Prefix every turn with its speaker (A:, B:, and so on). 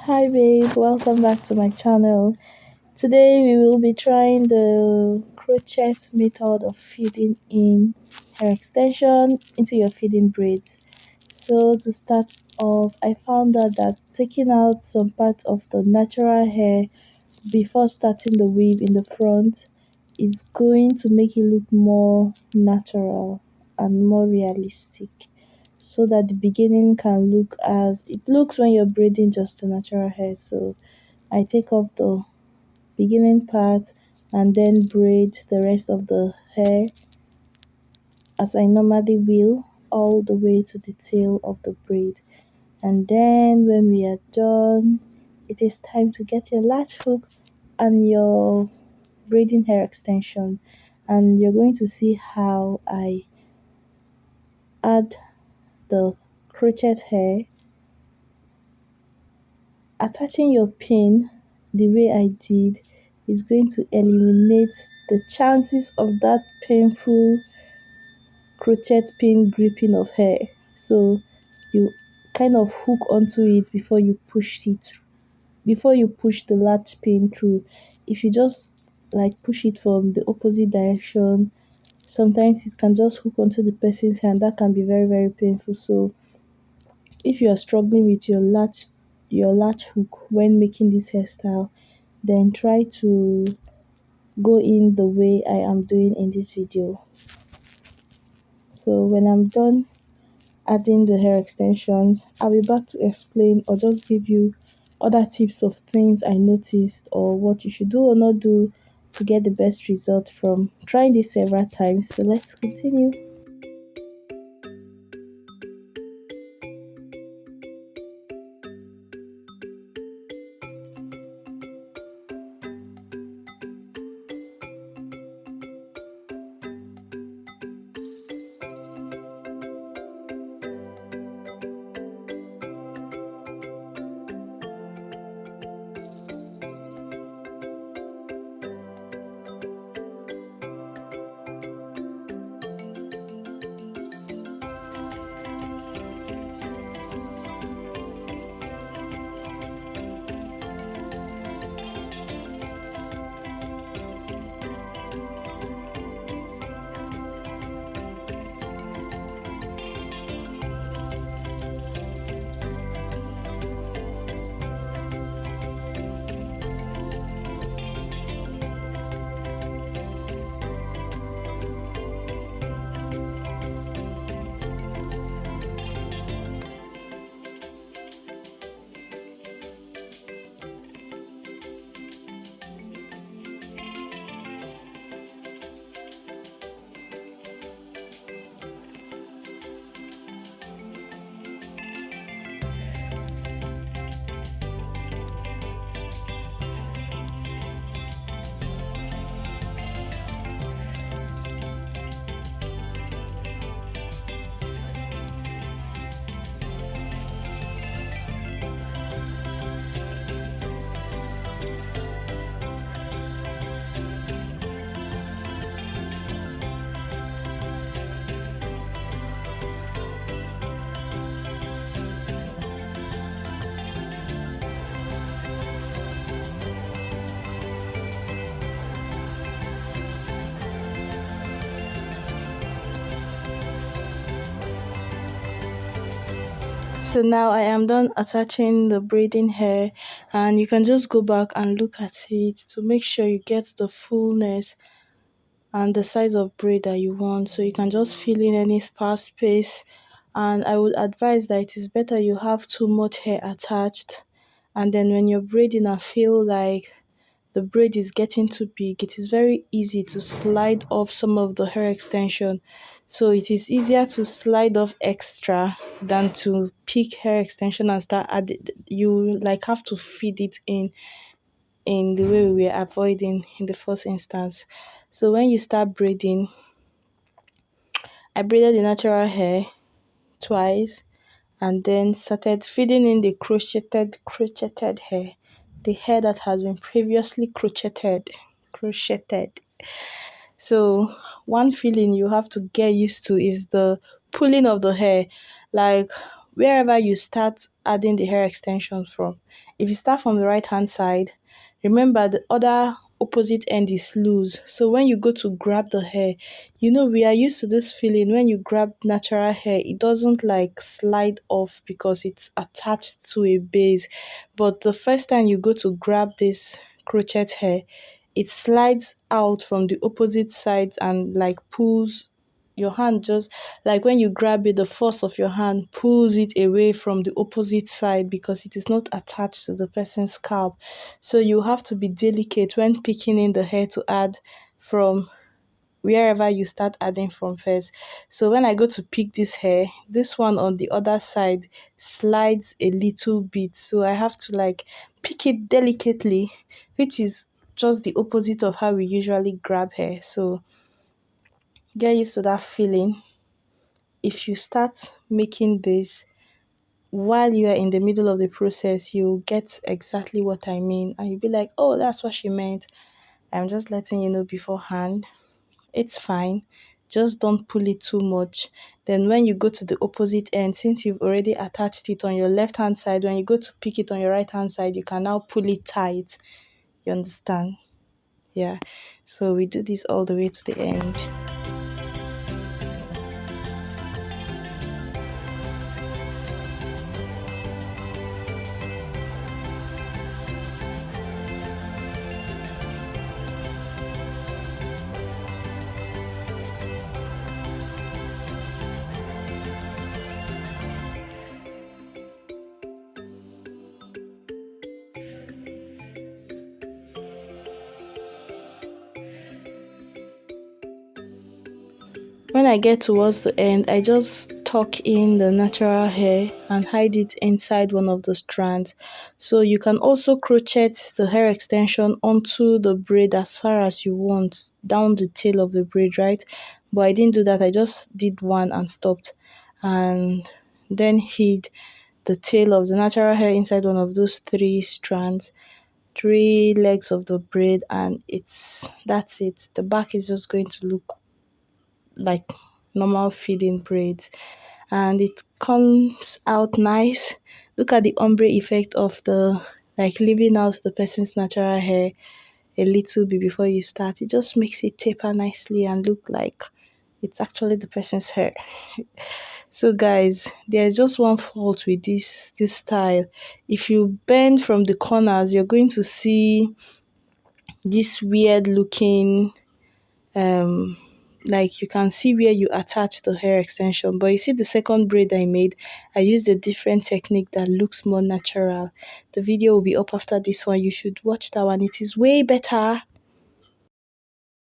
A: Hi babe, welcome back to my channel. Today we will be trying the crochet method of feeding in hair extension into your feeding braids. So to start off, I found out that taking out some part of the natural hair before starting the weave in the front is going to make it look more natural and more realistic, so that the beginning can look as it looks when you're braiding just a natural hair. So I take off the beginning part and then braid the rest of the hair as I normally will, all the way to the tail of the braid. And then when we are done, it is time to get your latch hook and your braiding hair extension, and you're going to see how I add the crochet hair. Attaching your pin the way I did is going to eliminate the chances of that painful crochet pin gripping of hair. So you kind of hook onto it before you push the latch pin through. If you just like push it from the opposite direction, sometimes it can just hook onto the person's hand. That can be very, very painful. So if you are struggling with your latch hook when making this hairstyle, then try to go in the way I am doing in this video. So when I'm done adding the hair extensions, I'll be back to explain or just give you other tips of things I noticed or what you should do or not do to get the best result from trying this several times. So let's continue. So now I am done attaching the braiding hair, and you can just go back and look at it to make sure you get the fullness and the size of braid that you want. So you can just fill in any sparse space, and I would advise that it is better you have too much hair attached, and then when you're braiding and feel like the braid is getting too big, it is very easy to slide off some of the hair extension. So it is easier to slide off extra than to pick hair extension and start adding. You like have to feed it in the way we were avoiding in the first instance. So when you start braiding, I braided the natural hair twice and then started feeding in the crocheted hair, the hair that has been previously crocheted. So one feeling you have to get used to is the pulling of the hair. Like wherever you start adding the hair extension from. If you start from the right hand side, remember the other opposite end is loose. So when you go to grab the hair, we are used to this feeling when you grab natural hair, it doesn't like slide off because it's attached to a base. But the first time you go to grab this crochet hair, it slides out from the opposite sides and like pulls your hand, just like when you grab it, the force of your hand pulls it away from the opposite side because it is not attached to the person's scalp. So you have to be delicate when picking in the hair to add from wherever you start adding from first. So when I go to pick this hair, this one on the other side slides a little bit. So I have to like pick it delicately, which is just the opposite of how we usually grab hair. So get used to that feeling. If you start making this while you are in the middle of the process, you'll get exactly what I mean. And you'll be like, oh, that's what she meant. I'm just letting you know beforehand. It's fine. Just don't pull it too much. Then when you go to the opposite end, since you've already attached it on your left hand side, when you go to pick it on your right hand side, you can now pull it tight. You understand? Yeah. So we do this all the way to the end. When I get towards the end, I just tuck in the natural hair and hide it inside one of the strands. So you can also crochet the hair extension onto the braid as far as you want, down the tail of the braid, right? But I didn't do that. I just did one and stopped, and then hid the tail of the natural hair inside one of those three strands, three legs of the braid, and that's it. The back is just going to look like normal feeding braids, and it comes out nice. Look at the ombre effect of the like leaving out the person's natural hair a little bit before you start. It just makes it taper nicely and look like it's actually the person's hair. So guys, there's just one fault with this style. If you bend from the corners, you're going to see this weird looking like you can see where you attach the hair extension. But you see the second braid I made, I used a different technique that looks more natural. The video will be up after this one. You should watch that one. It is way better.